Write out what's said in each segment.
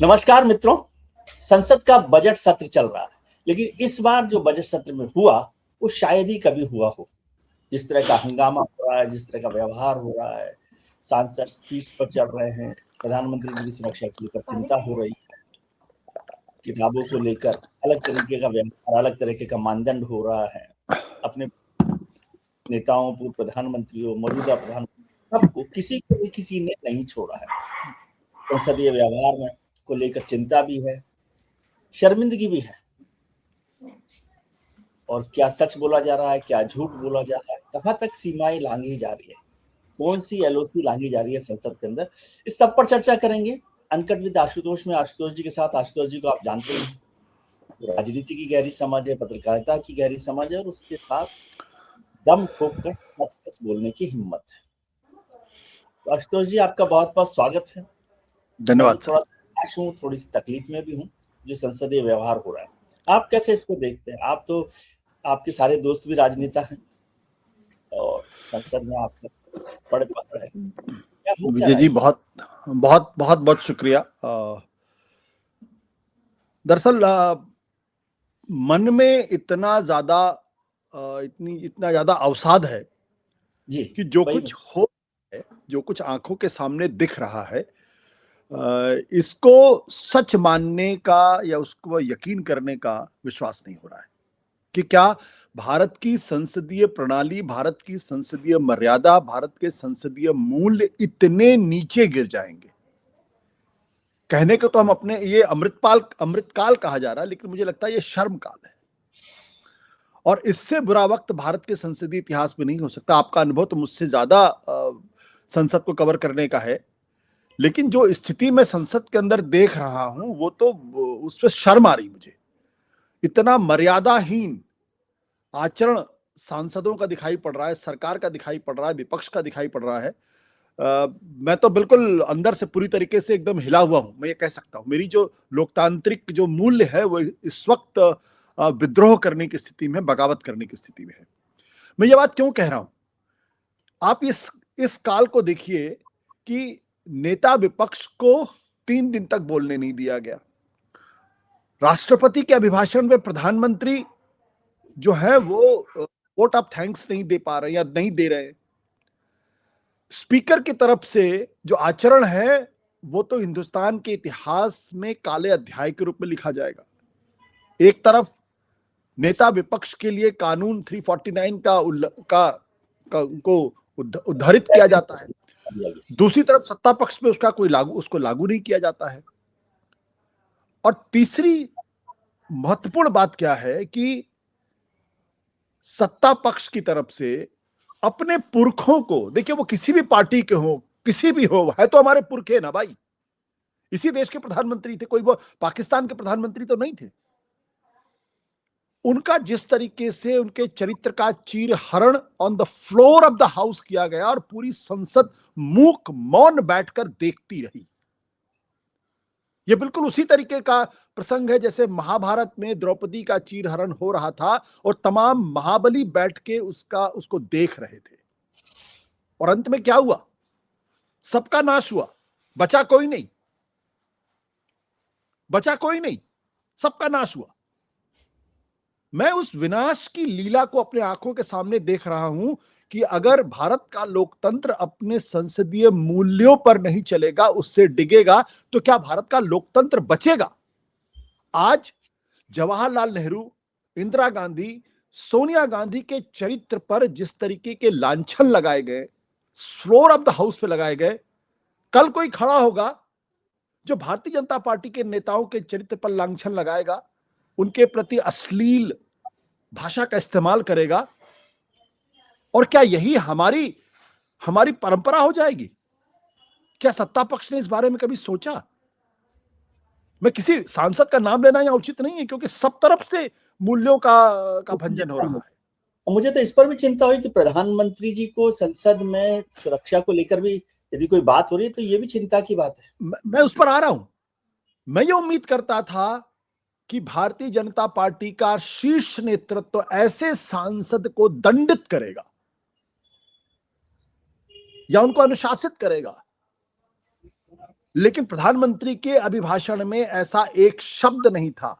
नमस्कार मित्रों। संसद का बजट सत्र चल रहा है, लेकिन इस बार जो बजट सत्र में हुआ वो शायद ही कभी हुआ हो। जिस तरह का हंगामा हो रहा है, जिस तरह का व्यवहार हो रहा है, सांसद शीर्ष पर चढ़ रहे हैं, प्रधानमंत्री जी की सुरक्षा को लेकर चिंता हो रही है, किताबों को लेकर अलग तरीके का व्यवहार, अलग तरीके का मानदंड हो रहा है। अपने नेताओं, पूर्व प्रधानमंत्रियों, मौजूदा प्रधानमंत्री, सबको किसी को भी किसी ने नहीं छोड़ा है। संसदीय व्यवहार में को लेकर चिंता भी है, शर्मिंदगी भी है। और क्या सच बोला जा रहा है, क्या झूठ बोला जा रहा है, कहाँ तक सीमाएं लांघी जा रही है, कौन सी एलओसी लांघी जा रही है संसद के अंदर, इस सब पर चर्चा करेंगे। अनकट विद आशुतोष में आशुतोष जी के साथ। आशुतोष जी को आप जानते ही हैं, राजनीति की गहरी समझ है, पत्रकारिता की गहरी समझ है, और उसके साथ दम ठोक कर सच सच बोलने की हिम्मत है। तो आशुतोष जी, आपका बहुत बहुत स्वागत है। धन्यवाद। थोड़ा सा हूँ, थोड़ी सी तकलीफ में भी हूँ जो संसदीय व्यवहार हो रहा है। आप कैसे इसको देखते हैं? आप तो, आपके सारे दोस्त भी राजनेता हैं और संसद में आप बड़े पकड़ है। क्या हो क्या विजय रहा जी, है? बहुत बहुत बहुत बहुत शुक्रिया। दरअसल मन में इतना ज्यादा अवसाद है जी, कि जो वही कुछ हो है, जो कुछ आंखों के सामने दिख रहा है, इसको सच मानने का या उसको यकीन करने का विश्वास नहीं हो रहा है कि क्या भारत की संसदीय प्रणाली, भारत की संसदीय मर्यादा, भारत के संसदीय मूल्य इतने नीचे गिर जाएंगे। कहने को तो हम अपने ये अमृतकाल कहा जा रहा है, लेकिन मुझे लगता है ये शर्म काल है और इससे बुरा वक्त भारत के संसदीय इतिहास में नहीं हो सकता। आपका अनुभव तो मुझसे ज्यादा संसद को कवर करने का है, लेकिन जो स्थिति मैं संसद के अंदर देख रहा हूं वो तो उस पर शर्म आ रही मुझे। इतना मर्यादाहीन आचरण सांसदों का दिखाई पड़ रहा है, सरकार का दिखाई पड़ रहा है, विपक्ष का दिखाई पड़ रहा है। मैं तो बिल्कुल अंदर से पूरी तरीके से एकदम हिला हुआ हूं। मैं ये कह सकता हूं मेरी जो लोकतांत्रिक जो मूल्य है वो इस वक्त विद्रोह करने की स्थिति में, बगावत करने की स्थिति में है। मैं ये बात क्यों कह रहा हूं? आप इस काल को देखिए कि नेता विपक्ष को 3 दिन तक बोलने नहीं दिया गया। राष्ट्रपति के अभिभाषण में प्रधानमंत्री जो है वो वोट ऑफ थैंक्स नहीं दे पा रहे या नहीं दे रहे। स्पीकर की तरफ से जो आचरण है वो तो हिंदुस्तान के इतिहास में काले अध्याय के रूप में लिखा जाएगा। एक तरफ नेता विपक्ष के लिए कानून 349 को उद्धरित किया जाता है, दूसरी तरफ सत्ता पक्ष में उसको लागू नहीं किया जाता है। और तीसरी महत्वपूर्ण बात क्या है कि सत्ता पक्ष की तरफ से अपने पुरखों को, देखिए वो किसी भी पार्टी के हो, किसी भी हो, है तो हमारे पुरखे ना भाई, इसी देश के प्रधानमंत्री थे, कोई वो पाकिस्तान के प्रधानमंत्री तो नहीं थे। उनका जिस तरीके से उनके चरित्र का चीरहरण on the floor of the house किया गया और पूरी संसद मूक मौन बैठकर देखती रही, यह बिल्कुल उसी तरीके का प्रसंग है जैसे महाभारत में द्रौपदी का चीरहरण हो रहा था और तमाम महाबली बैठ के उसको देख रहे थे। और अंत में क्या हुआ? सबका नाश हुआ, बचा कोई नहीं, सबका नाश हुआ। मैं उस विनाश की लीला को अपने आंखों के सामने देख रहा हूं कि अगर भारत का लोकतंत्र अपने संसदीय मूल्यों पर नहीं चलेगा, उससे डिगेगा, तो क्या भारत का लोकतंत्र बचेगा? आज जवाहरलाल नेहरू, इंदिरा गांधी, सोनिया गांधी के चरित्र पर जिस तरीके के लांछन लगाए गए, फ्लोर ऑफ द हाउस पे लगाए गए, कल कोई खड़ा होगा जो भारतीय जनता पार्टी के नेताओं के चरित्र पर लांछन लगाएगा, उनके प्रति अश्लील भाषा का इस्तेमाल करेगा, और क्या यही हमारी परंपरा हो जाएगी? क्या सत्ता पक्ष ने इस बारे में कभी सोचा? मैं किसी सांसद का नाम लेना यहाँ उचित नहीं है, क्योंकि सब तरफ से मूल्यों का भंजन हो रहा है। मुझे तो इस पर भी चिंता हुई कि प्रधानमंत्री जी को संसद में सुरक्षा को लेकर भी यदि कोई बात हो रही है तो ये भी चिंता की बात है। मैं उस पर आ रहा हूं। मैं ये उम्मीद करता था कि भारतीय जनता पार्टी का शीर्ष नेतृत्व ऐसे सांसद को दंडित करेगा या उनको अनुशासित करेगा लेकिन प्रधानमंत्री के अभिभाषण में ऐसा एक शब्द नहीं था।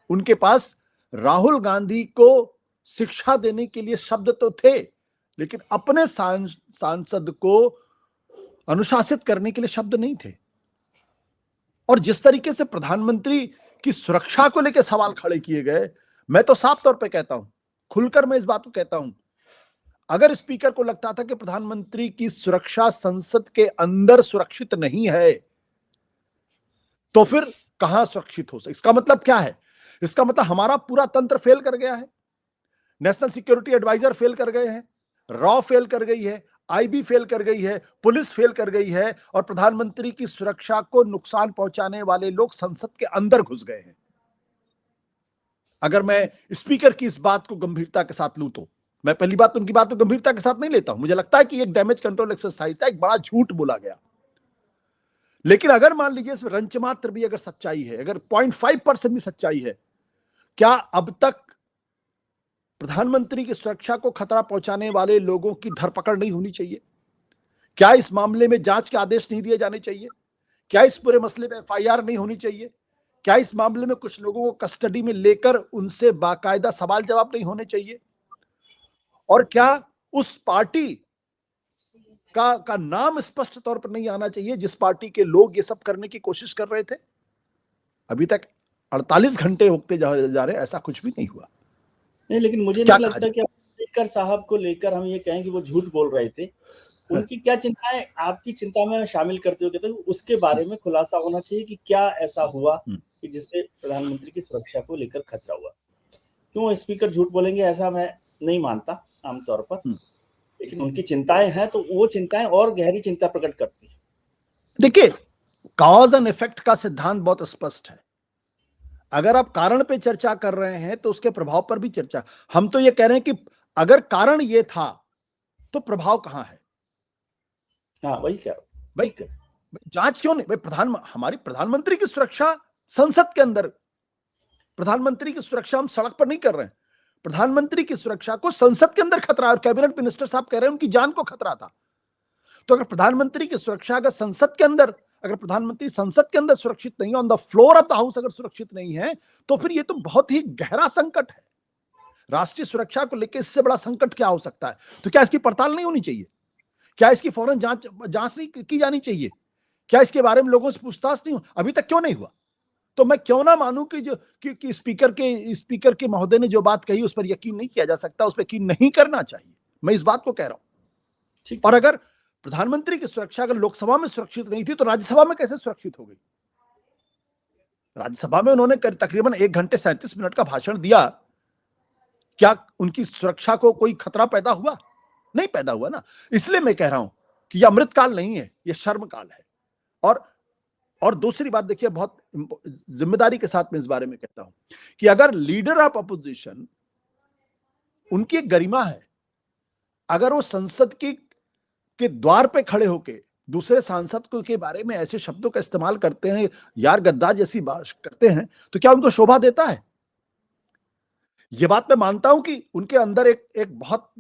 उनके पास राहुल गांधी को शिक्षा देने के लिए शब्द तो थे, लेकिन अपने सांसद को अनुशासित करने के लिए शब्द नहीं थे। और जिस तरीके से प्रधानमंत्री की सुरक्षा को लेकर सवाल खड़े किए गए, मैं तो साफ तौर पे कहता हूं, खुलकर मैं इस बात को कहता हूं, अगर स्पीकर को लगता था कि प्रधानमंत्री की सुरक्षा संसद के अंदर सुरक्षित नहीं है, तो फिर कहां सुरक्षित हो सकता? इसका मतलब क्या है? इसका मतलब हमारा पूरा तंत्र फेल कर गया है, नेशनल सिक्योरिटी एडवाइजर फेल कर गए हैं, रॉ फेल कर गई है, आईबी फेल कर गई है, पुलिस फेल कर गई है, और प्रधानमंत्री की सुरक्षा को नुकसान पहुंचाने वाले लोग संसद के अंदर घुस गए हैं। अगर मैं स्पीकर की इस बात को गंभीरता के साथ लूं, तो मैं पहली बात उनकी बात को गंभीरता के साथ नहीं लेता हूं। मुझे लगता है कि एक डैमेज कंट्रोल एक्सरसाइज था, एक बड़ा झूठ बोला गया। लेकिन अगर मान लीजिए इसमें रंच मात्र भी अगर सच्चाई है, अगर 0.5% भी सच्चाई है, क्या अब तक प्रधानमंत्री की सुरक्षा को खतरा पहुंचाने वाले लोगों की धरपकड़ नहीं होनी चाहिए? क्या इस मामले में जांच के आदेश नहीं दिए जाने चाहिए? क्या इस पूरे मसले में एफआईआर नहीं होनी चाहिए? क्या इस मामले में कुछ लोगों को कस्टडी में लेकर उनसे बाकायदा सवाल जवाब नहीं होने चाहिए? और क्या उस पार्टी का नाम स्पष्ट तौर पर नहीं आना चाहिए जिस पार्टी के लोग ये सब करने की कोशिश कर रहे थे? अभी तक 48 घंटे होते जा रहे, ऐसा कुछ भी नहीं हुआ। नहीं, लेकिन मुझे नहीं लगता कि स्पीकर साहब को लेकर हम ये कहें कि वो झूठ बोल रहे थे। उनकी क्या चिंताएं आपकी चिंता में शामिल करते हो, कहते हैं उसके बारे में खुलासा होना चाहिए कि क्या ऐसा हुआ कि जिससे प्रधानमंत्री की सुरक्षा को लेकर खतरा हुआ। क्यों स्पीकर झूठ बोलेंगे, ऐसा मैं नहीं मानता आमतौर पर, लेकिन उनकी चिंताएं हैं तो वो चिंताएं और गहरी चिंता प्रकट करती है। देखिए, कॉज एंड इफेक्ट का सिद्धांत बहुत स्पष्ट है। अगर आप कारण पे चर्चा कर रहे हैं तो उसके प्रभाव पर भी चर्चा। हम तो ये कह रहे हैं कि अगर कारण ये था तो प्रभाव कहां है? हाँ, वही कह रहा हूं भाई, जांच क्यों नहीं? भाई हमारी प्रधानमंत्री की सुरक्षा संसद के अंदर, प्रधानमंत्री की सुरक्षा हम सड़क पर नहीं कर रहे हैं। प्रधानमंत्री की सुरक्षा को संसद के अंदर खतरा है, और कैबिनेट मिनिस्टर साहब कह रहे हैं उनकी जान को खतरा था। तो अगर प्रधानमंत्री की सुरक्षा अगर संसद के अंदर, अगर प्रधानमंत्री संसद के अंदर सुरक्षित नहीं है, on the floor of the house अगर सुरक्षित नहीं है, तो फिर ये तो बहुत ही गहरा संकट है। राष्ट्रीय सुरक्षा को लेकर इससे बड़ा संकट क्या हो सकता है? तो क्या इसकी पड़ताल नहीं होनी चाहिए? क्या इसकी फौरन जांच नहीं की जानी चाहिए? क्या इसके बारे में लोगों से पूछताछ नहीं हो? अभी तक क्यों नहीं हुआ? तो मैं क्यों ना मानूं कि जो कि स्पीकर के महोदय ने जो बात कही उस पर यकीन नहीं किया जा सकता, उस पर यकीन नहीं करना चाहिए। मैं इस बात को कह रहा हूं। और अगर प्रधानमंत्री की सुरक्षा अगर लोकसभा में सुरक्षित नहीं थी तो राज्यसभा में कैसे सुरक्षित हो गई? राज्यसभा में उन्होंने तकरीबन 1 घंटे 37 मिनट का भाषण दिया। क्या उनकी सुरक्षा को कोई खतरा पैदा हुआ? नहीं पैदा हुआ ना। इसलिए मैं कह रहा हूं कि यह अमृतकाल नहीं है, यह शर्मकाल है। और दूसरी बात देखिए, बहुत जिम्मेदारी के साथ मैं इस बारे में कहता हूं कि अगर लीडर ऑफ अपोजिशन, उनकी एक गरिमा है, अगर वो संसद के द्वार पे खड़े होके दूसरे सांसद के बारे में ऐसे शब्दों का इस्तेमाल करते हैं, यार गद्दार जैसी बात करते हैं, तो क्या उनको शोभा देता है? यह बात मैं मानता हूं कि उनके अंदर एक बहुत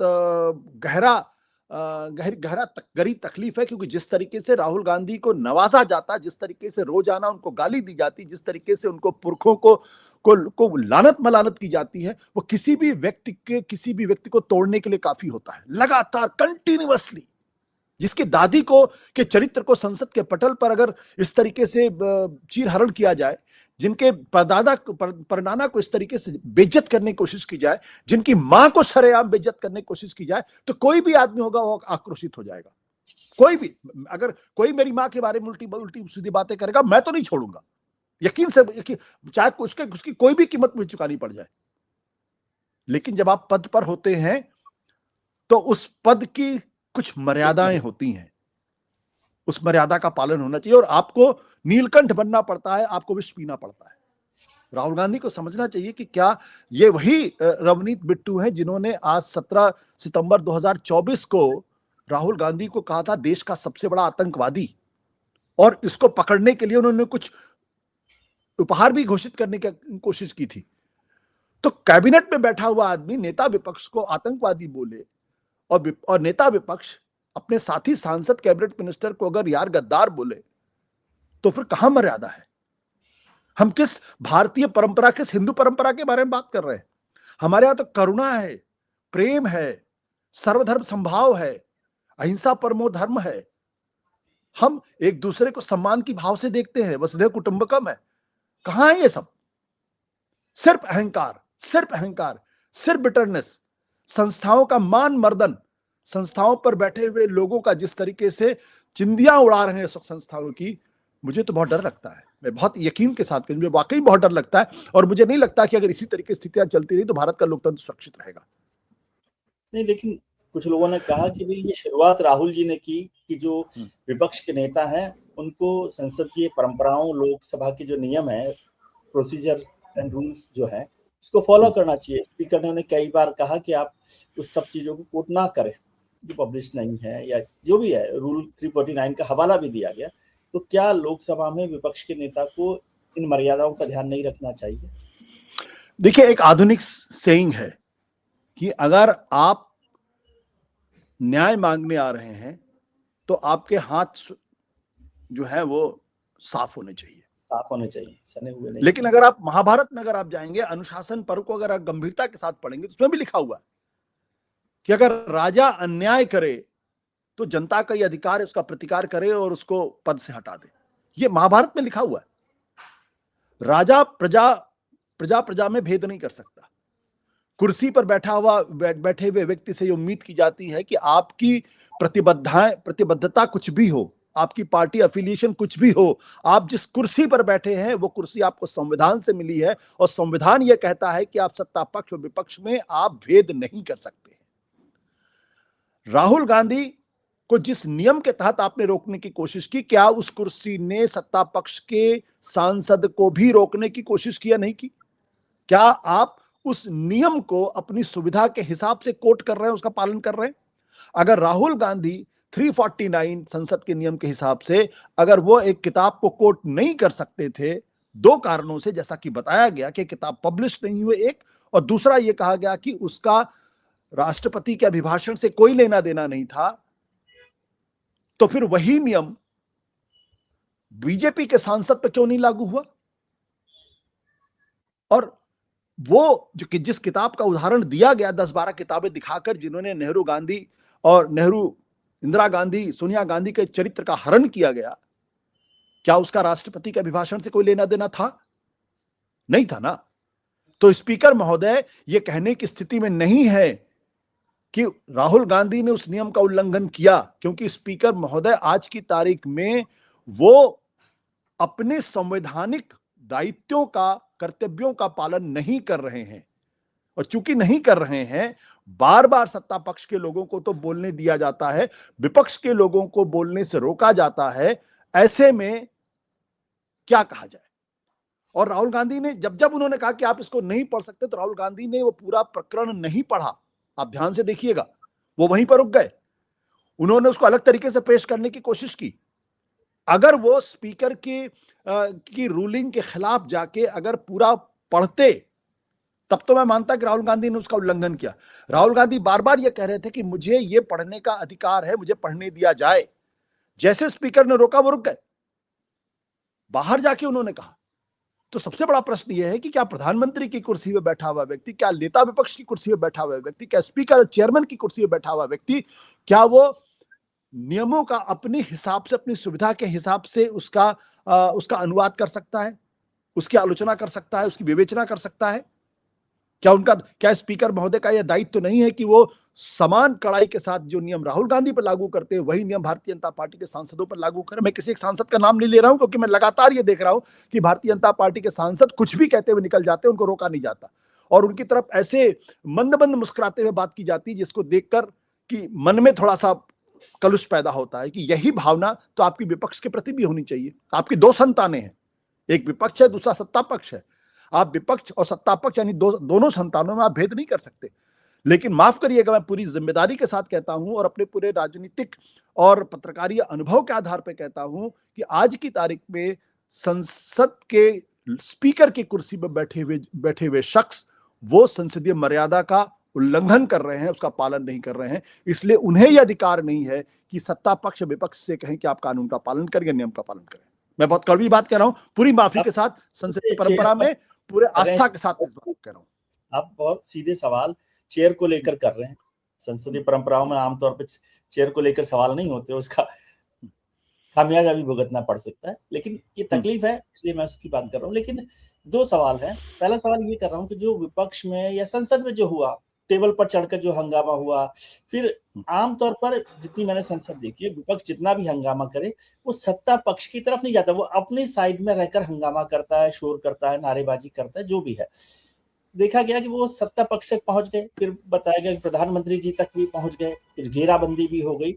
गहरी तकलीफ है, क्योंकि जिस तरीके से राहुल गांधी को नवाजा जाता, जिस तरीके से रोजाना उनको गाली दी जाती, जिस तरीके से उनको पुरखों को लानत मलानत की जाती है, वो किसी भी व्यक्ति को तोड़ने के लिए काफी होता है। लगातार कंटिन्यूअसली जिसकी दादी के चरित्र को संसद के पटल पर अगर इस तरीके से चीरहरण किया जाए, जिनके परनाना को इस तरीके से बेइज्जत करने की कोशिश की जाए, जिनकी मां को सरेआम बेइज्जत करने की कोशिश की जाए, तो कोई भी आदमी होगा वो आक्रोशित हो जाएगा। कोई भी, अगर कोई मेरी मां के बारे में उल्टी सीधी बातें करेगा, मैं तो नहीं छोड़ूंगा, यकीन से, चाहे उसकी कोई भी कीमत मुझे चुकानी पड़ जाए। लेकिन जब आप पद पर होते हैं तो उस पद की कुछ मर्यादाएं होती हैं, उस मर्यादा का पालन होना चाहिए, और आपको नीलकंठ बनना पड़ता है, आपको विष पीना पड़ता है। राहुल गांधी को समझना चाहिए कि क्या ये वही रवनीत बिट्टू हैं जिन्होंने आज 17 सितंबर 2024 को राहुल गांधी को कहा था देश का सबसे बड़ा आतंकवादी, और इसको पकड़ने के लिए उन्होंने कुछ उपहार भी घोषित करने की कोशिश की थी। तो कैबिनेट में बैठा हुआ आदमी नेता विपक्ष को आतंकवादी बोले, और नेता विपक्ष अपने साथी सांसद कैबिनेट मिनिस्टर को अगर यार गद्दार बोले, तो फिर कहां मर्यादा है? हम किस भारतीय परंपरा, किस हिंदू परंपरा के बारे में बात कर रहे हैं? हमारे यहां तो करुणा है, प्रेम है, सर्वधर्म संभाव है, अहिंसा परमो धर्म है। हम एक दूसरे को सम्मान की भाव से देखते हैं, वसुधैव कुटुंबकम है। कहां है ये सब? सिर्फ अहंकार, सिर्फ अहंकार, सिर्फ बिटरनेस, संस्थाओं का मान मर्दन, संस्थाओं पर बैठे हुए लोगों का जिस तरीके से चिंदियां उड़ा रहे हैं संस्थाओं की, मुझे तो बहुत डर लगता है। मैं बहुत यकीन के साथ कहूं, मुझे वाकई बहुत डर लगता है। और मुझे नहीं लगता कि अगर इसी तरीके की स्थितियां चलती रही तो भारत का लोकतंत्र सुरक्षित रहेगा। नहीं, लेकिन कुछ लोगों ने कहा कि भाई ये शुरुआत राहुल जी ने की कि जो विपक्ष के नेता हैं उनको संसद की परंपराओं, लोकसभा के जो नियम है, प्रोसीजर एंड रूल्स जो है, इसको फॉलो करना चाहिए। स्पीकर ने उन्हें कई बार कहा कि आप उस सब चीजों को कोट ना करें जो पब्लिश नहीं है, या जो भी है। रूल 349 का हवाला भी दिया गया। तो क्या लोकसभा में विपक्ष के नेता को इन मर्यादाओं का ध्यान नहीं रखना चाहिए? देखिए, एक आधुनिक सेइंग है कि अगर आप न्याय मांगने आ रहे हैं तो आपके हाथ जो है वो साफ होने चाहिए, साफ होने चाहिए, सने हुए नहीं। लेकिन अगर आप महाभारत में अगर आप जाएंगे, अनुशासन पर्व को अगर आप गंभीरता के साथ पढ़ेंगे तो उसमें भी लिखा हुआ है कि अगर राजा अन्याय करे तो जनता का यह अधिकार है उसका प्रतिकार करे और उसको पद से हटा दे। यह महाभारत में लिखा हुआ है। राजा प्रजा प्रजा प्रजा में भेद नहीं कर सकता। कुर्सी पर बैठे हुए व्यक्ति से ये उम्मीद की जाती है कि आपकी प्रतिबद्धता कुछ भी हो, आपकी पार्टी अफिलिएशन कुछ भी हो, आप जिस कुर्सी पर बैठे हैं वो कुर्सी आपको संविधान से मिली है और संविधान यह कहता है कि आप सत्ता पक्ष और विपक्ष में आप भेद नहीं कर सकते। राहुल गांधी को जिस नियम के तहत आपने रोकने की कोशिश की, क्या उस कुर्सी ने सत्ता पक्ष के सांसद को भी रोकने की कोशिश किया? नहीं की। क्या आप उस नियम को अपनी सुविधा के हिसाब से कोट कर रहे हैं, उसका पालन कर रहे हैं? अगर राहुल गांधी 349 संसद के नियम के हिसाब से अगर वो एक किताब को कोट नहीं कर सकते थे, दो कारणों से, जैसा कि बताया गया कि किताब पब्लिश नहीं हुई एक, और दूसरा ये कहा गया कि उसका राष्ट्रपति के अभिभाषण से कोई लेना देना नहीं था, तो फिर वही नियम बीजेपी के सांसद पर क्यों नहीं लागू हुआ? और वो जो कि जिस किताब का उदाहरण दिया गया, 10-12 किताबें दिखाकर, जिन्होंने नेहरू गांधी और इंदिरा गांधी, सोनिया गांधी के चरित्र का हरण किया गया, क्या उसका राष्ट्रपति के अभिभाषण से कोई लेना देना था? नहीं था ना। तो स्पीकर महोदय ये कहने की स्थिति में नहीं है कि राहुल गांधी ने उस नियम का उल्लंघन किया, क्योंकि स्पीकर महोदय आज की तारीख में वो अपने संवैधानिक दायित्वों का, कर्तव्यों का पालन नहीं कर रहे हैं। और चूंकि नहीं कर रहे हैं, बार बार सत्ता पक्ष के लोगों को तो बोलने दिया जाता है, विपक्ष के लोगों को बोलने से रोका जाता है। ऐसे में क्या कहा जाए? और राहुल गांधी ने जब उन्होंने कहा कि आप इसको नहीं पढ़ सकते, तो राहुल गांधी ने वो पूरा प्रकरण नहीं पढ़ा। आप ध्यान से देखिएगा, वो वहीं पर रुक गए। उन्होंने उसको अलग तरीके से पेश करने की कोशिश की। अगर वो स्पीकर की रूलिंग के खिलाफ जाके अगर पूरा पढ़ते, तब तो मैं मानता कि राहुल गांधी ने उसका उल्लंघन किया। राहुल गांधी बार बार ये कह रहे थे कि मुझे ये पढ़ने का अधिकार है, मुझे पढ़ने दिया जाए। जैसे स्पीकर ने रोका, वो रुक गए, बाहर जाके उन्होंने कहा। तो सबसे बड़ा प्रश्न यह है कि क्या प्रधानमंत्री की कुर्सी पे बैठा हुआ व्यक्ति, क्या नेता विपक्ष की कुर्सी पे बैठा हुआ व्यक्ति, क्या स्पीकर चेयरमैन की कुर्सी पे बैठा हुआ व्यक्ति, क्या वो नियमों का अपने हिसाब से, अपनी सुविधा के हिसाब से उसका अनुवाद कर सकता है, उसकी आलोचना कर सकता है, उसकी विवेचना कर सकता है? क्या स्पीकर महोदय का यह दायित्व तो नहीं है कि वो समान कड़ाई के साथ जो नियम राहुल गांधी पर लागू करते हैं वही नियम भारतीय जनता पार्टी के सांसदों पर लागू करें? मैं किसी एक सांसद का नाम नहीं ले रहा हूं, क्योंकि मैं लगातार ये देख रहा हूं कि भारतीय जनता पार्टी के सांसद कुछ भी कहते हुए निकल जाते हैं, उनको रोका नहीं जाता और उनकी तरफ ऐसे मंद मंद मुस्कुराते हुए बात की जाती है, जिसको देखकर कि मन में थोड़ा सा कलुष पैदा होता है कि यही भावना तो आपकी विपक्ष के प्रति भी होनी चाहिए। आपकी दो संतानें हैं, एक विपक्ष है, दूसरा सत्ता पक्ष है। आप विपक्ष और सत्ता पक्ष यानी दोनों संतानों में आप भेद नहीं कर सकते। लेकिन माफ करिएगा, मैं पूरी जिम्मेदारी के साथ कहता हूं और अपने पूरे राजनीतिक और पत्रकारीय अनुभव के आधार पर कहता हूं कि आज की तारीख में संसद के स्पीकर की कुर्सी पर बैठे हुए शख्स वो संसदीय मर्यादा का उल्लंघन कर रहे हैं, उसका पालन नहीं कर रहे हैं। इसलिए उन्हें यह अधिकार नहीं है कि सत्ता पक्ष विपक्ष से कहें कि आप कानून का पालन करें या नियम का पालन करें। मैं बहुत कड़वी बात कह रहा हूं, पूरी माफी के साथ, संसदीय परंपरा में पूरे आस्था के साथ इस बात कह रहा हूं। आप बहुत सीधे सवाल चेयर को लेकर कर रहे हैं। संसदीय परंपराओं में आमतौर पर चेयर को लेकर सवाल नहीं होते, उसका खामियाजा भी भुगतना पड़ सकता है, लेकिन ये तकलीफ है इसलिए मैं उसकी बात कर रहा हूँ। लेकिन दो सवाल है। पहला सवाल ये कर रहा हूँ कि जो विपक्ष में या संसद में जो हुआ, टेबल पर चढ़कर जो हंगामा हुआ, फिर आमतौर पर जितनी मैंने संसद देखी है, विपक्ष जितना भी हंगामा करे वो सत्ता पक्ष की तरफ नहीं जाता, वो अपनी साइड में रहकर हंगामा करता है, शोर करता है, नारेबाजी करता है, जो भी है। देखा गया कि वो सत्ता पक्ष तक पहुंच गए, फिर बताया गया कि प्रधानमंत्री जी तक भी पहुंच गए, फिर घेराबंदी भी हो गई।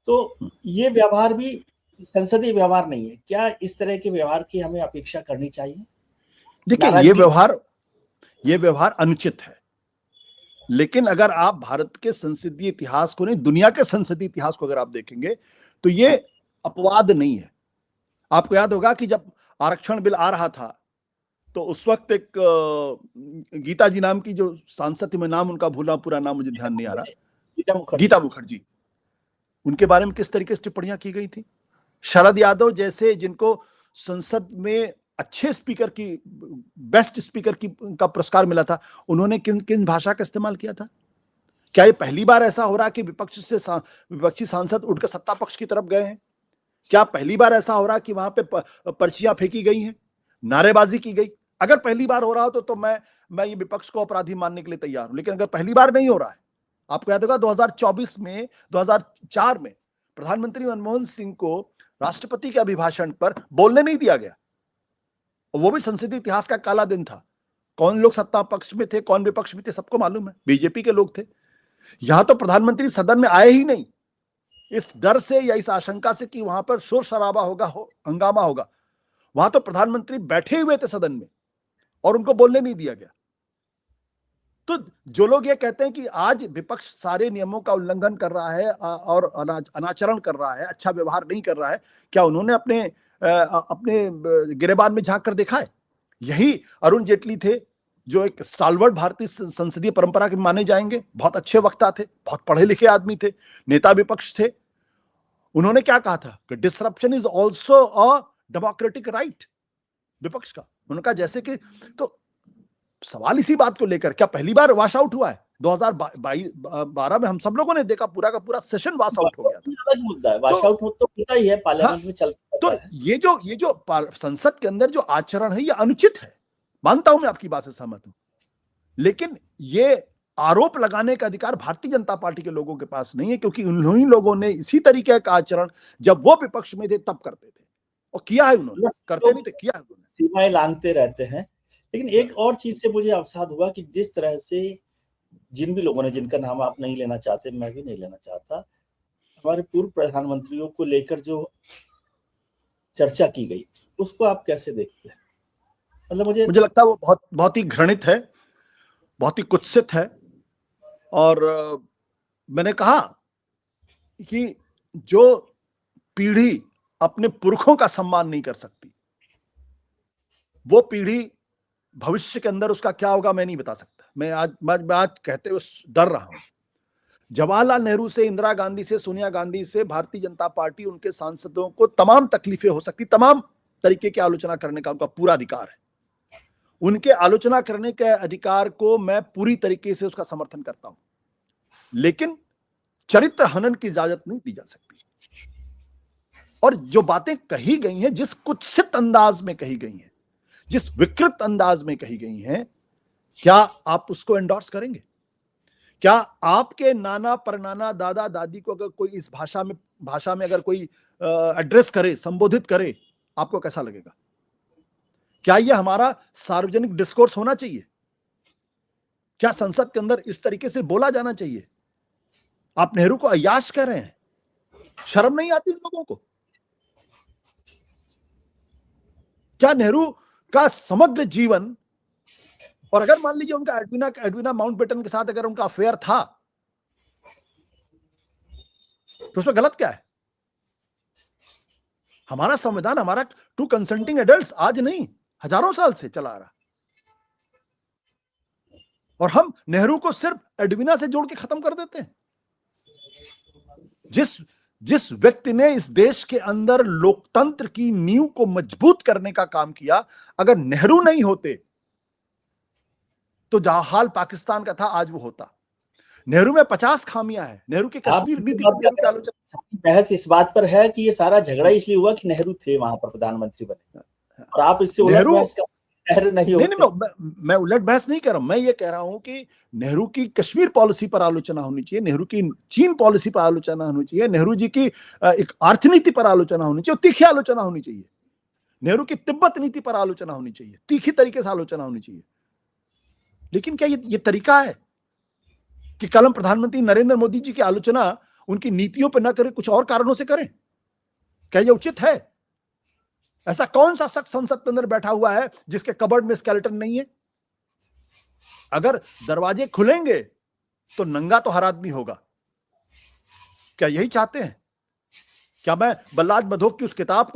तो ये व्यवहार भी संसदीय व्यवहार नहीं है। क्या इस तरह के व्यवहार की हमें अपेक्षा करनी चाहिए? देखिए, ये व्यवहार अनुचित है, लेकिन अगर आप भारत के संसदीय इतिहास को नहीं, दुनिया के संसदीय इतिहास को अगर आप देखेंगे तो ये अपवाद नहीं है। आपको याद होगा कि जब आरक्षण बिल आ रहा था तो उस वक्त एक गीता जी नाम की जो सांसद थी, मैं नाम उनका भूला, पूरा नाम मुझे ध्यान नहीं आ रहा, गीता मुखर्जी, उनके बारे में किस तरीके से टिप्पणियां की गई थी। शरद यादव जैसे जिनको संसद में अच्छे स्पीकर की, बेस्ट स्पीकर की का पुरस्कार मिला था, उन्होंने किन किन भाषा का इस्तेमाल किया था? क्या ये पहली बार ऐसा हो रहा है कि विपक्षी सांसद उठकर सत्ता पक्ष की तरफ गए हैं? क्या पहली बार ऐसा हो रहा है कि वहां पे पर्चियां फेंकी गई हैं, नारेबाजी की गई? अगर पहली बार हो रहा हो तो मैं ये विपक्ष को अपराधी मानने के लिए तैयार हूं, लेकिन अगर पहली बार नहीं हो रहा है, आपको याद होगा 2024 में, 2004 में प्रधानमंत्री मनमोहन सिंह को राष्ट्रपति के अभिभाषण पर बोलने नहीं दिया गया, वो भी संसदीय इतिहास का काला दिन था। कौन लोग सत्ता पक्ष में थे, कौन विपक्ष में थे, सबको मालूम है, बीजेपी के लोग थे। यहां तो प्रधानमंत्री सदन में आए ही नहीं, इस डर से या इस आशंका से कि वहां पर शोर शराबा होगा, हंगामा होगा। वहां तो प्रधानमंत्री बैठे हुए थे सदन में और उनको बोलने नहीं दिया गया। तो जो लोग ये कहते हैं कि आज विपक्ष सारे नियमों का उल्लंघन कर रहा है और अनाचरण कर रहा है, अच्छा व्यवहार नहीं कर रहा है, क्या उन्होंने अपने गिरेबान में झांक कर देखा है? यही अरुण जेटली थे, जो एक स्टालवर्ड भारतीय संसदीय परंपरा के माने जाएंगे, बहुत अच्छे वक्ता थे, बहुत पढ़े लिखे आदमी थे, नेता विपक्ष थे। उन्होंने क्या कहा था कि disruption is also a democratic right, विपक्ष का। उन्होंने कहा जैसे कि, तो सवाल इसी बात को लेकर, क्या पहली बार वॉश आउट हुआ है? 2012 में हम सब लोगों ने देखा पूरा का पूरा सेशन वॉश आउट हो गया था। अलग मुद्दा है, वॉश आउट तो होता ही है, पार्लियामेंट में चलता तो है। ये जो संसद के अंदर जो आचरण है, ये अनुचित है, मानता हूं, मैं आपकी बात से सहमत हूं, लेकिन ये आरोप लगाने का अधिकार भारतीय जनता पार्टी के लोगों के पास नहीं है, क्योंकि उन्हीं लोगों ने इसी तरीके का आचरण जब वो विपक्ष में थे तब करते थे, और किया है उन्होंने, करते नहीं थे, किया है उन्होंने। सीमाएं लांघते रहते हैं। लेकिन एक और चीज से मुझे अवसाद हुआ कि जिस तरह से जिन भी लोगों ने, जिनका नाम आप नहीं लेना चाहते, मैं भी नहीं लेना चाहता, हमारे पूर्व प्रधानमंत्रियों को लेकर जो चर्चा की गई, उसको आप कैसे देखते हैं? मतलब मुझे लगता है वो बहुत ही घृणित है, बहुत ही कुत्सित है। और मैंने कहा कि जो पीढ़ी अपने पुरखों का सम्मान नहीं कर सकती, वो पीढ़ी भविष्य के अंदर उसका क्या होगा मैं नहीं बता सकता। मैं आज कहते हुए डर रहा हूं। जवाहरलाल नेहरू से, इंदिरा गांधी से, सोनिया गांधी से भारतीय जनता पार्टी, उनके सांसदों को तमाम तकलीफें हो सकती, तमाम तरीके की आलोचना करने का उनका पूरा अधिकार है। उनके आलोचना करने के अधिकार को मैं पूरी तरीके से उसका समर्थन करता हूं, लेकिन चरित्र हनन की इजाजत नहीं दी जा सकती। और जो बातें कही गई हैं, जिस कुत्सित अंदाज में कही गई हैं, जिस विकृत अंदाज में कही गई हैं, क्या आप उसको एंडोर्स करेंगे? क्या आपके नाना परनाना, दादा दादी को अगर कोई इस भाषा में अगर कोई एड्रेस करे, संबोधित करे, आपको कैसा लगेगा? क्या यह हमारा सार्वजनिक डिस्कोर्स होना चाहिए? क्या संसद के अंदर इस तरीके से बोला जाना चाहिए? आप नेहरू को अय्याश कह रहे हैं, शर्म नहीं आती लोगों को? क्या नेहरू का समग्र जीवन, और अगर मान लीजिए उनका एडविना माउंटबेटन के साथ अगर उनका अफेयर था, तो उसमें गलत क्या है? हमारा संविधान, हमारा टू कंसेंटिंग एडल्ट्स आज नहीं, हजारों साल से चला आ रहा, और हम नेहरू को सिर्फ एडविना से जोड़ के खत्म कर देते हैं। जिस जिस व्यक्ति ने इस देश के अंदर लोकतंत्र की नींव को मजबूत करने का काम किया, अगर नेहरू नहीं होते तो जहां हाल पाकिस्तान का था आज वो होता। नेहरू में 50 खामियां हैं। नेहरू की कश्मीर नीति की नेहरू की आलोचना, बहस इस बात पर है कि ये सारा झगड़ा इसलिए हुआ कि नेहरू थे वहां पर प्रधानमंत्री बने, और आप इससे उलट बहस कर नेहरू नहीं होते। नहीं, मैं उलट बहस नहीं कर रहा हूं। मैं ये कह रहा हूं कि नेहरू की कश्मीर पॉलिसी पर आलोचना होनी चाहिए, नेहरू की चीन पॉलिसी पर आलोचना होनी चाहिए, नेहरू जी की एक अर्थनीति पर आलोचना होनी चाहिए, तीखी आलोचना होनी चाहिए। नेहरू की तिब्बत नीति पर आलोचना होनी चाहिए, तीखी तरीके से आलोचना होनी चाहिए। लेकिन क्या ये तरीका है कि कल हम प्रधानमंत्री नरेंद्र मोदी जी की आलोचना उनकी नीतियों पर न करें, कुछ और कारणों से करें? क्या यह उचित है? ऐसा कौन सा शख्स संसद के अंदर बैठा हुआ है जिसके कबर्ड में स्केलेटन नहीं है? अगर दरवाजे खुलेंगे तो नंगा तो हर आदमी होगा। क्या यही चाहते हैं? क्या मैं बल्लाज बधोक की उस किताब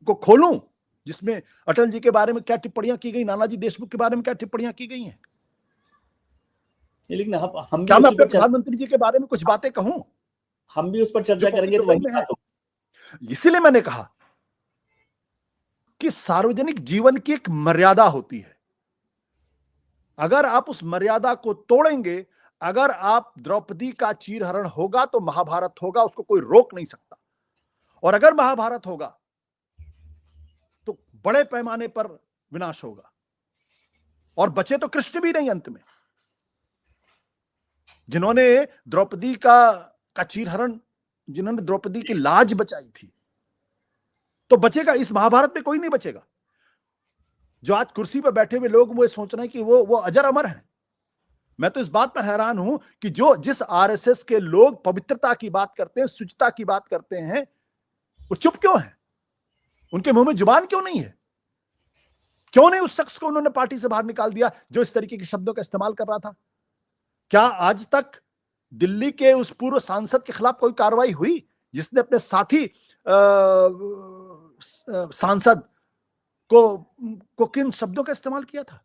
को खोलूं जिसमें अटल जी के बारे में क्या टिप्पणियां की गई, नानाजी देशमुख के बारे में क्या टिप्पणियां की गई हैं? लेकिन हम क्या मैं अपने प्रधानमंत्री जी के बारे में कुछ बातें कहूं? हम भी उस पर चर्चा करेंगे तो वही बात हो। इसीलिए मैंने कहा कि सार्वजनिक जीवन की एक मर्यादा होती है। अगर आप उस मर्यादा को तोड़ेंगे, अगर आप द्रौपदी का चीरहरण होगा तो महाभारत होगा, उसको कोई रोक नहीं सकता। और अगर महाभारत होगा तो बड़े पैमाने पर विनाश होगा, और बचे तो कृष्ण भी नहीं अंत में। जिन्होंने द्रौपदी का चीरहरण, जिन्होंने द्रौपदी की लाज बचाई थी, तो बचेगा इस महाभारत में कोई नहीं बचेगा। जो आज कुर्सी पर बैठे हुए लोग वो सोच रहे हैं कि वो अजर अमर हैं। मैं तो इस बात पर हैरान हूं कि जिस आरएसएस के लोग पवित्रता की बात करते हैं, शुचिता की बात करते हैं, वो चुप क्यों हैं? उनके मुंह में जुबान क्यों नहीं है? क्यों नहीं उस शख्स को उन्होंने पार्टी से बाहर निकाल दिया जो इस तरीके के शब्दों का इस्तेमाल कर रहा था? क्या आज तक दिल्ली के उस पूर्व सांसद के खिलाफ कोई कार्रवाई हुई जिसने अपने साथी सांसद को किन शब्दों का इस्तेमाल किया था?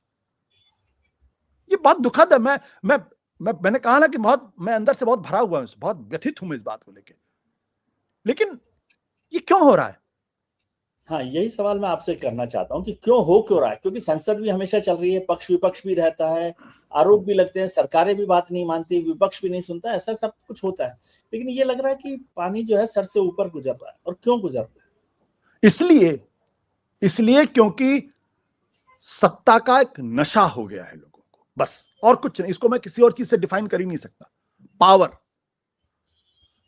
ये बहुत दुखद है। मैंने कहा ना कि मैं अंदर से बहुत भरा हुआ हूं, बहुत व्यथित हूं मैं इस बात को लेकर। लेकिन ये क्यों हो रहा है? हाँ, यही सवाल मैं आपसे करना चाहता हूं कि क्यों रहा है? क्योंकि संसद भी हमेशा चल रही है, पक्ष विपक्ष भी रहता है, आरोप भी लगते हैं, सरकारें भी बात नहीं मानती, विपक्ष भी नहीं सुनता, ऐसा सब कुछ होता है। लेकिन ये लग रहा है कि पानी जो है सर से ऊपर गुजर रहा है। और क्यों गुजर रहा है? इसलिए क्योंकि सत्ता का एक नशा हो गया है लोगों को, बस, और कुछ नहीं। इसको मैं किसी और चीज से डिफाइन कर ही नहीं सकता। पावर,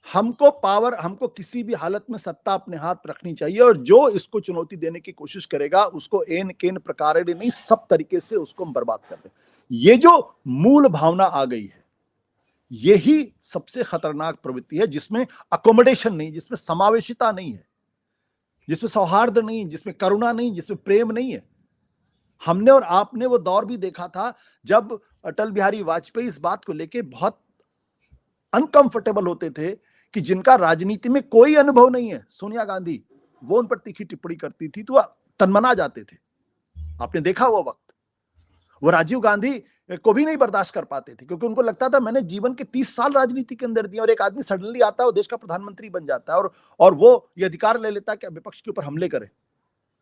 हमको किसी भी हालत में सत्ता अपने हाथ रखनी चाहिए, और जो इसको चुनौती देने की कोशिश करेगा उसको एन केन प्रकार नहीं, सब तरीके से उसको हम बर्बाद कर दें। ये जो मूल भावना आ गई है, यही सबसे खतरनाक प्रवृत्ति है, जिसमें अकोमोडेशन नहीं, जिसमें समावेशिता नहीं है, जिसमें सौहार्द नहीं, जिसमें करुणा नहीं, जिसमें प्रेम नहीं है। हमने और आपने वो दौर भी देखा था जब अटल बिहारी वाजपेयी इस बात को लेके बहुत अनकंफर्टेबल होते थे कि जिनका राजनीति में कोई अनुभव नहीं है, सोनिया गांधी, वो उन पर तीखी टिप्पणी करती थी तो तनमना जाते थे। आपने देखा वो वक्त, वो राजीव गांधी को भी नहीं बर्दाश्त कर पाते थे, क्योंकि उनको लगता था मैंने जीवन के 30 साल राजनीति के अंदर दिए, और एक आदमी सडनली आता है और देश का प्रधानमंत्री बन जाता है और वो ये अधिकार ले लेता है कि विपक्ष के ऊपर हमले करे।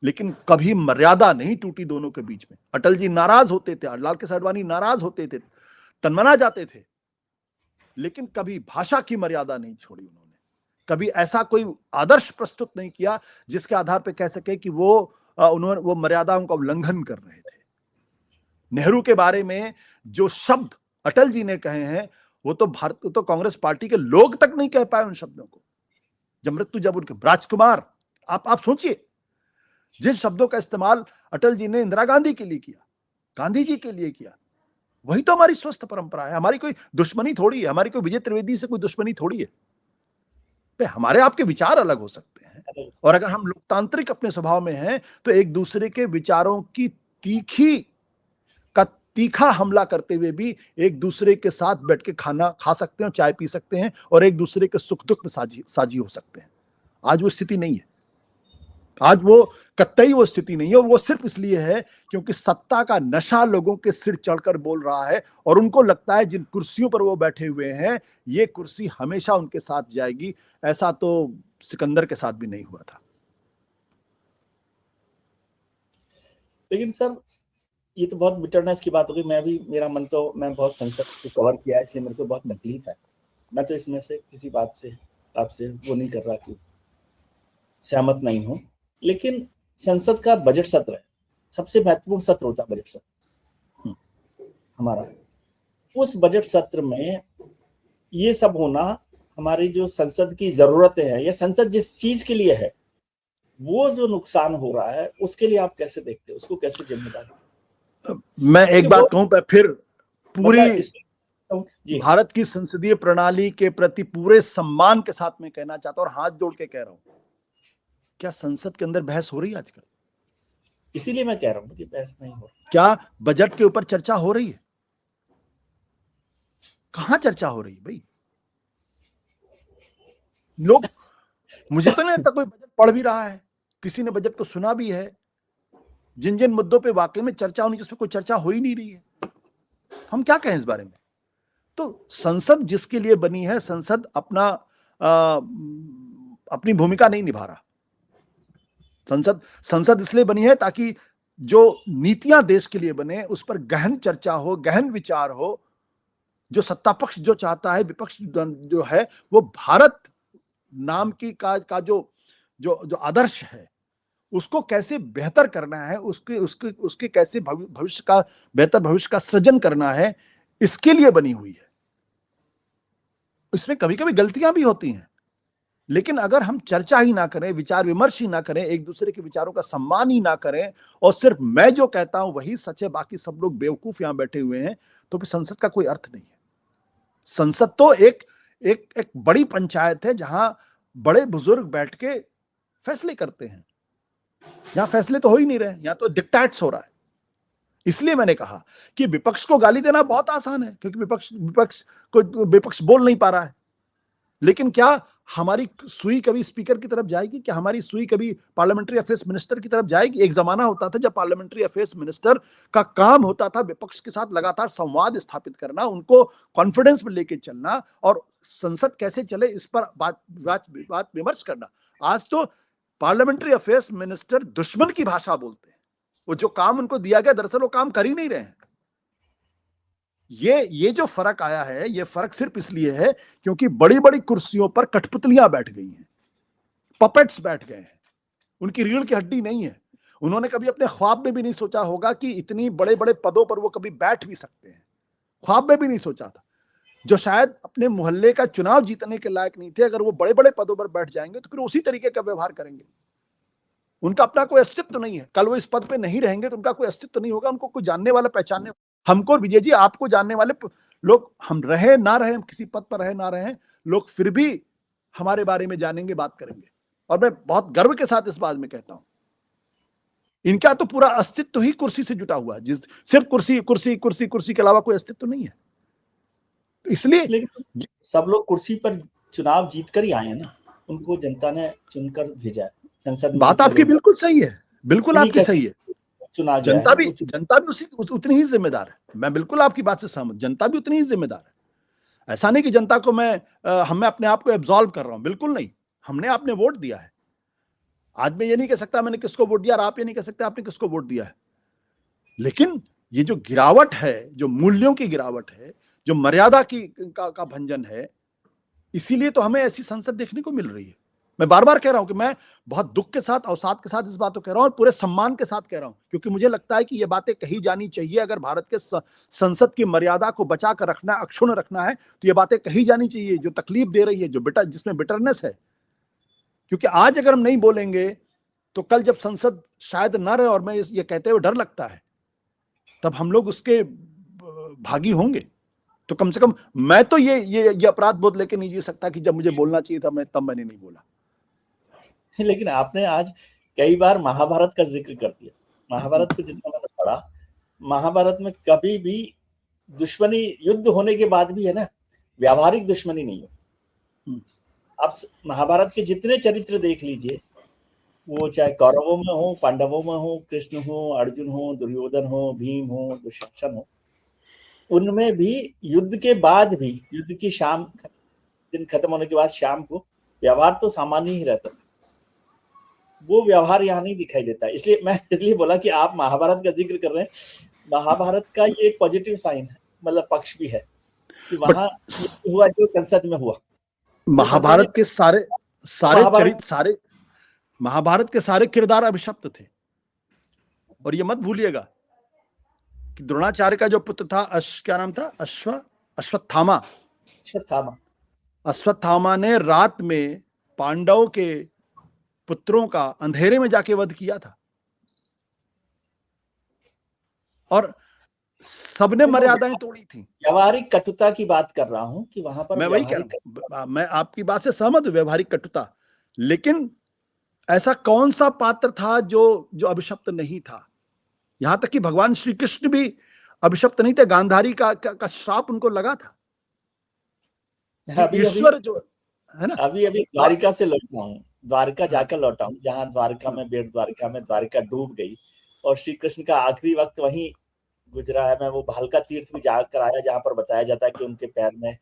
लेकिन कभी मर्यादा नहीं टूटी दोनों के बीच में। अटल जी नाराज होते थे, लाल कृष्ण आडवाणी नाराज होते थे, तनमना जाते थे, लेकिन कभी भाषा की मर्यादा नहीं छोड़ी उन्होंने। कभी ऐसा कोई आदर्श प्रस्तुत नहीं किया जिसके आधार पर कह सके कि उन्होंने वो मर्यादाओं का उल्लंघन कर रहे थे। नेहरू के बारे में जो शब्द अटल जी ने कहे हैं, वो तो कांग्रेस पार्टी के लोग तक नहीं कह पाए उन शब्दों को। जब उनके राजकुमार, आप सोचिए, जिन शब्दों का इस्तेमाल अटल जी ने इंदिरा गांधी के लिए किया, गांधी जी के लिए किया, वही तो हमारी स्वस्थ परंपरा है। हमारी कोई दुश्मनी थोड़ी है, हमारी कोई विजय त्रिवेदी से कोई दुश्मनी थोड़ी है। हमारे आपके विचार अलग हो सकते हैं, और अगर हम लोकतांत्रिक अपने स्वभाव में हैं तो एक दूसरे के विचारों की तीखा हमला करते हुए भी एक दूसरे के साथ बैठ के खाना खा सकते हैं, चाय पी सकते हैं, और एक दूसरे के सुख दुख में साझी हो सकते हैं। आज वो स्थिति नहीं है। आज वो कतई वो स्थिति नहीं है। और वो सिर्फ इसलिए है क्योंकि सत्ता का नशा लोगों के सिर चढ़कर बोल रहा है और उनको लगता है जिन कुर्सियों पर वो बैठे हुए हैं ये कुर्सी हमेशा उनके साथ जाएगी। ऐसा तो सिकंदर के साथ भी नहीं हुआ था। लेकिन सर ये तो बहुत बिटरनेस की बात हो गई। मैं बहुत संसद को कवर किया है, इसलिए मेरे को बहुत तकलीफ है। मैं तो इसमें से किसी बात से आपसे वो नहीं कर रहा कि सहमत नहीं हूं। लेकिन संसद का बजट सत्र है, सबसे महत्वपूर्ण सत्र होता है बजट सत्र हमारा। उस बजट सत्र में ये सब होना, हमारी जो संसद की जरूरतें हैं या संसद जिस चीज के लिए है, वो जो नुकसान हो रहा है उसके लिए आप कैसे देखते हो, उसको कैसे जिम्मेदार? मैं एक बात कहूं, फिर पूरी जी भारत की संसदीय प्रणाली के प्रति पूरे सम्मान के साथ मैं कहना चाहता हूं और हाथ जोड़ के कह रहा हूं, क्या संसद के अंदर बहस हो रही है आजकल? इसीलिए मैं कह रहा हूं कि बहस नहीं हो रही। क्या बजट के ऊपर चर्चा हो रही है? कहां चर्चा हो रही है भाई? लोग, मुझे तो नहीं लगता कोई बजट पढ़ भी रहा है, किसी ने बजट को सुना भी है। जिन जिन मुद्दों पे वाकई में चर्चा होनी चाहिए उस पर कोई चर्चा हो ही नहीं रही है। हम क्या कहें इस बारे में? तो संसद जिसके लिए बनी है, संसद अपनी भूमिका नहीं निभा रहा। संसद इसलिए बनी है ताकि जो नीतियां देश के लिए बने उस पर गहन चर्चा हो, गहन विचार हो। जो सत्ता पक्ष जो चाहता है, विपक्ष जो है, वो भारत नाम की का जो आदर्श है उसको कैसे बेहतर करना है, उसके कैसे बेहतर भविष्य का सृजन करना है, इसके लिए बनी हुई है। इसमें कभी कभी गलतियां भी होती हैं, लेकिन अगर हम चर्चा ही ना करें, विचार विमर्श ही ना करें, एक दूसरे के विचारों का सम्मान ही ना करें और सिर्फ मैं जो कहता हूं वही सच है, बाकी सब लोग बेवकूफ यहां बैठे हुए हैं, तो फिर संसद का कोई अर्थ नहीं है। संसद तो एक बड़ी पंचायत है जहां बड़े बुजुर्ग बैठ के फैसले करते हैं। यहां फैसले तो हो ही नहीं रहे, यहां तो डिक्टेट्स हो रहा है। इसलिए मैंने कहा कि विपक्ष को गाली देना बहुत आसान है, क्योंकि विपक्ष बोल नहीं पा रहा है। लेकिन क्या हमारी सुई कभी स्पीकर की तरफ जाएगी? क्या हमारी सुई कभी पार्लियामेंट्री अफेयर्स मिनिस्टर की तरफ जाएगी? एक जमाना होता था जब पार्लियामेंट्री अफेयर्स मिनिस्टर का काम होता था विपक्ष के साथ लगातार संवाद स्थापित करना, उनको कॉन्फिडेंस में लेके चलना और संसद कैसे चले इस पर बात विमर्श करना। आज तो पार्लियामेंट्री अफेयर्स मिनिस्टर दुश्मन की भाषा बोलते हैं। वो जो काम उनको दिया गया, दरअसल वो काम कर ही नहीं रहे हैं। ये जो फर्क आया है, ये फर्क सिर्फ इसलिए है क्योंकि बड़ी बड़ी कुर्सियों पर कठपुतलियां बैठ गई हैं, पपेट्स बैठ गए हैं, उनकी रीढ़ की हड्डी नहीं है। उन्होंने कभी अपने ख्वाब में भी नहीं सोचा होगा कि इतनी बड़े बड़े पदों पर वो कभी बैठ भी सकते हैं। ख्वाब में भी नहीं सोचा था। जो शायद अपने मोहल्ले का चुनाव जीतने के लायक नहीं थे, अगर वो बड़े बड़े पदों पर बैठ जाएंगे तो फिर उसी तरीके का व्यवहार करेंगे। उनका अपना कोई अस्तित्व नहीं है। कल वो इस पद पे नहीं रहेंगे तो उनका कोई अस्तित्व नहीं होगा, उनको कोई जानने वाला, पहचानने। हमको और विजय जी, आपको जानने वाले लोग, हम रहे ना रहे, किसी पद पर रहे ना रहे, लोग फिर भी हमारे बारे में जानेंगे, बात करेंगे। और मैं बहुत गर्व के साथ इस बात में कहता हूं, इनका तो पूरा अस्तित्व ही कुर्सी से जुटा हुआ है। सिर्फ कुर्सी कुर्सी कुर्सी कुर्सी के अलावा कोई अस्तित्व नहीं है। इसलिए लेकिन सब लोग कुर्सी पर चुनाव जीत कर ही आए हैं ना, उनको जनता ने चुनकर भेजा है संसद में। बात आपकी बिल्कुल सही है, बिल्कुल आपकी सही है। जनता भी उतनी ही जिम्मेदार है। मैं बिल्कुल आपकी बात से सहमत, जनता भी उतनी ही जिम्मेदार है। ऐसा नहीं कि जनता को मैं अपने आप को एब्सॉल्व कर रहा हूं, बिल्कुल नहीं। आपने वोट दिया है। आज मैं ये नहीं कह सकता मैंने किसको वोट दिया और आप ये नहीं कह सकते आपने किसको वोट दिया है। लेकिन ये जो गिरावट है, जो मूल्यों की गिरावट है, जो मर्यादा का भंजन है, इसीलिए तो हमें ऐसी संसद देखने को मिल रही है। मैं बार बार कह रहा हूं कि मैं बहुत दुख के साथ, अवसाद के साथ इस बात को कह रहा हूं और पूरे सम्मान के साथ कह रहा हूं, क्योंकि मुझे लगता है कि ये बातें कही जानी चाहिए। अगर भारत के संसद की मर्यादा को बचा कर रखना, अक्षुण्ण रखना है, तो ये बातें कही जानी चाहिए जो तकलीफ दे रही है, जिसमें बिटरनेस है। क्योंकि आज अगर हम नहीं बोलेंगे तो कल जब संसद शायद न रहे, और मैं ये कहते हुए डर लगता है, तब हम लोग उसके भागी होंगे। तो कम से कम मैं तो ये अपराध बोध लेके नहीं जी सकता कि जब मुझे बोलना चाहिए था मैंने नहीं बोला। लेकिन आपने आज कई बार महाभारत का जिक्र कर दिया। महाभारत को जितना मैंने पढ़ा, महाभारत में कभी भी दुश्मनी, युद्ध होने के बाद भी है ना, व्यावहारिक दुश्मनी नहीं हो। आप महाभारत के जितने चरित्र देख लीजिए, वो चाहे कौरवों में हो, पांडवों में हो, कृष्ण हो, अर्जुन हो, दुर्योधन हो, भीम हो, दुशासन हो, उनमें भी युद्ध के बाद भी, युद्ध की शाम, दिन खत्म होने के बाद शाम को व्यवहार तो सामान्य ही रहता था। वो व्यवहार यहाँ नहीं दिखाई देता। इसलिए मैं इसलिए बोला कि आप महाभारत का जिक्र कर रहे हैं, महाभारत का ये एक पॉजिटिव साइन है, मतलब पक्ष भी है कि बट वहां हुआ जो संसद में हुआ, जो संसद महाभारत के सारे सारे महाभारत चरित्र सारे महाभारत के सारे किरदार अभिशप्त थे। और ये मत भूलिएगा कि द्रोणाचार्य का जो पुत्र था, क्या नाम था, अश्वत्थामा। था। अश्वत्थामा ने रात में पांडवों के पुत्रों का अंधेरे में जाके वध किया था, और सबने मर्यादाएं तोड़ी थी। व्यवहारिक कटुता की बात कर रहा हूं कि वहां पर मैं वही कह रहा हूं, मैं आपकी बात से सहमत हूं, व्यवहारिक कटुता। लेकिन ऐसा कौन सा पात्र था जो अभिशप्त नहीं था? यहां तक कि भगवान श्री कृष्ण भी अभिशप्त नहीं थे। गांधारी का श्राप उनको लगा था। ईश्वर जो है ना, अभी द्वारिका से लौटा हूँ, द्वारका जाकर लौटा हूँ, जहाँ द्वारका में, बेट द्वारका में द्वारिका डूब गई और श्री कृष्ण का आखिरी वक्त वहीं गुजरा है। मैं वो भालका तीर्थ भी जाकर आया, जहाँ पर बताया जाता है कि उनके पैर में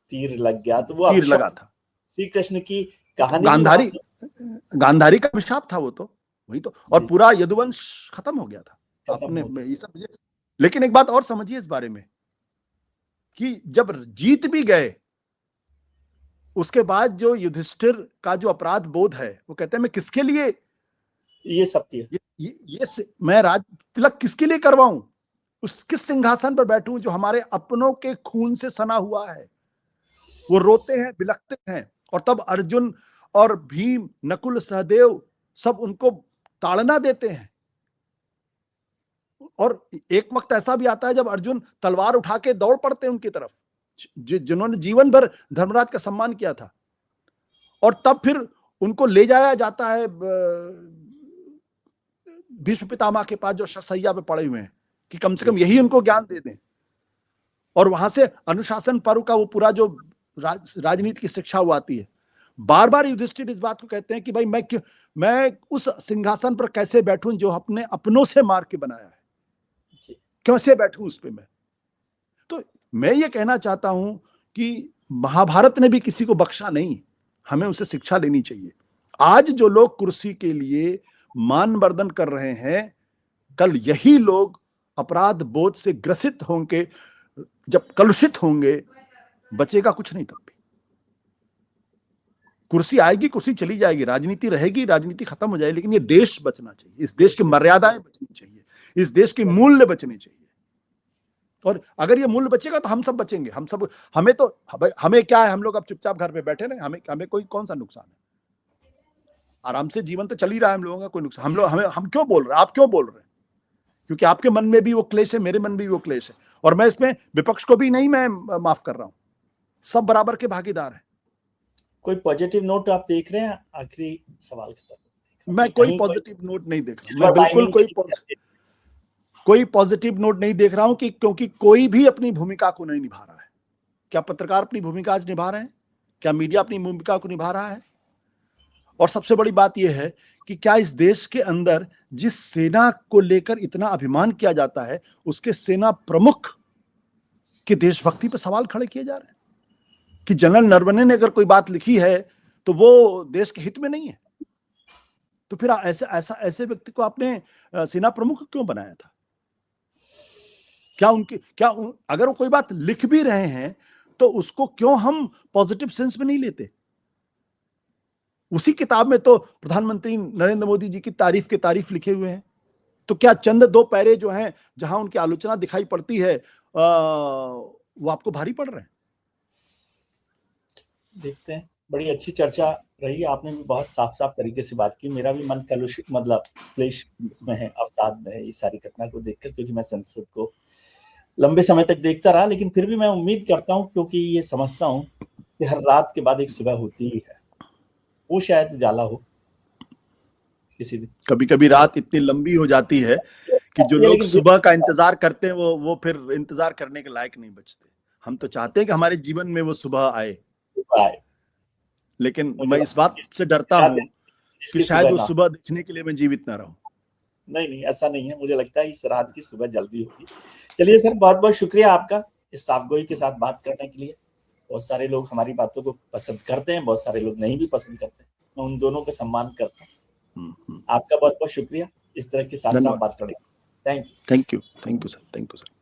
तीर लग गया, तो वो तीर लगा था। श्री कृष्ण की कहानी गांधारी का अभिशाप था वो तो, वही तो। और पूरा यदुवंश खत्म हो गया था। आपने ये सब। लेकिन एक बात और समझिए इस बारे में कि जब जीत भी गए, उसके बाद जो युधिष्ठिर का जो अपराध बोध है, वो कहते हैं मैं किसके लिए ये सत्य, ये मैं राज तिलक किसके लिए करवाऊं, किस सिंहासन पर बैठूं जो हमारे अपनों के खून से सना हुआ है। वो रोते हैं, बिलखते हैं। और तब अर्जुन और भीम, नकुल, सहदेव सब उनको ताड़ना देते हैं। और एक वक्त ऐसा भी आता है जब अर्जुन तलवार उठा के दौड़ पड़ते हैं उनकी तरफ, जिन्होंने जीवन भर धर्मराज का सम्मान किया था। और तब फिर उनको ले जाया जाता है भीष्म पितामह के पास, जो शरसैया पे पड़े हुए हैं, कि कम से कम यही उनको ज्ञान दे दें। और वहां से अनुशासन पर्व का वो पूरा जो राजनीति की शिक्षा वो आती है। बार बार युधिष्ठिर इस बात को कहते हैं कि भाई मैं उस सिंहासन पर कैसे बैठूं जो अपने अपनों से मार के बनाया है, कैसे बैठूं उस पे मैं। तो मैं ये कहना चाहता हूं कि महाभारत ने भी किसी को बख्शा नहीं, हमें उसे शिक्षा लेनी चाहिए। आज जो लोग कुर्सी के लिए मानवर्धन कर रहे हैं, कल यही लोग अपराध बोध से ग्रसित होंगे, जब कलुषित होंगे, बचेगा कुछ नहीं। तब भी कुर्सी आएगी, कुर्सी चली जाएगी, राजनीति रहेगी, राजनीति खत्म हो जाएगी, लेकिन ये देश बचना चाहिए, इस देश की मर्यादाएं बचनी चाहिए, इस देश के मूल्य बचने चाहिए। और अगर ये मूल्य बचेगा तो हम सब बचेंगे। हमें क्या है, हम लोग अब चुपचाप घर पे बैठे रहे, हमें कोई कौन सा नुकसान है? आराम से जीवन तो चल ही रहा है हम लोगों का, कोई नुकसान। हम क्यों बोल रहे हैं, आप क्यों बोल रहे हैं? क्योंकि आपके मन में भी वो क्लेश है, मेरे मन में भी वो क्लेश है। और मैं इसमें विपक्ष को भी नहीं मैं माफ कर रहा हूं, सब बराबर के भागीदार हैं। कोई पॉजिटिव नोट आप देख रहे हैं आखिरी सवाल की तरफ? मैं कोई पॉजिटिव नोट नहीं देख रहा, मैं बिल्कुल कोई पॉजिटिव नोट नहीं देख रहा हूं, कि क्योंकि कोई भी अपनी भूमिका को नहीं निभा रहा है। क्या पत्रकार अपनी भूमिका आज निभा रहे हैं? क्या मीडिया अपनी भूमिका को निभा रहा है? और सबसे बड़ी बात यह है कि क्या इस देश के अंदर जिस सेना को लेकर इतना अभिमान किया जाता है, उसके सेना प्रमुख की देशभक्ति पर सवाल खड़े किए जा रहे हैं? कि जनरल नरवणे ने अगर कोई बात लिखी है तो वो देश के हित में नहीं है, तो फिर ऐसे व्यक्ति को आपने सेना प्रमुख क्यों बनाया था? अगर वो कोई बात लिख भी रहे हैं तो उसको क्यों हम पॉजिटिव सेंस में नहीं लेते? उसी किताब में तो प्रधानमंत्री नरेंद्र मोदी जी की तारीफ लिखे हुए हैं। तो क्या चंद दो पैरे जो हैं जहां उनकी आलोचना दिखाई पड़ती है, वो आपको भारी पड़ रहे हैं? देखते हैं। बड़ी अच्छी चर्चा रही, आपने भी बहुत साफ तरीके से बात की। मेरा भी मन कलुषित, मतलब क्लेश में है, अवसाद में है इस सारी घटना को देखकर, क्योंकि मैं संसद को लंबे समय तक देखता रहा। लेकिन फिर भी मैं उम्मीद करता हूं, क्योंकि ये समझता हूं कि हर रात के बाद एक सुबह होती ही है, वो शायद उजाला हो किसी दिन। कभी कभी रात इतनी लंबी हो जाती है कि जो लोग सुबह का इंतजार करते हैं वो फिर इंतजार करने के लायक नहीं बचते। हम तो चाहते हैं कि हमारे जीवन में वो सुबह आए, लेकिन मैं इस बात से डरता हूं कि शायद वो सुबह देखने के लिए मैं जीवित ना रहूं। नहीं, ऐसा नहीं है। मुझे लगता है इस रात की सुबह जल्दी होगी। चलिए सर, बहुत-बहुत शुक्रिया आपका इस साफगोई के साथ बात करने के लिए। बहुत सारे लोग हमारी बातों को पसंद करते हैं, बहुत सारे लोग नहीं भी पसंद करते हैं। मैं उन दोनों का सम्मान करता हूँ। आपका बहुत-बहुत शुक्रिया इस तरह के साथ-साथ बात करने के लिए। Thank you. Thank you sir.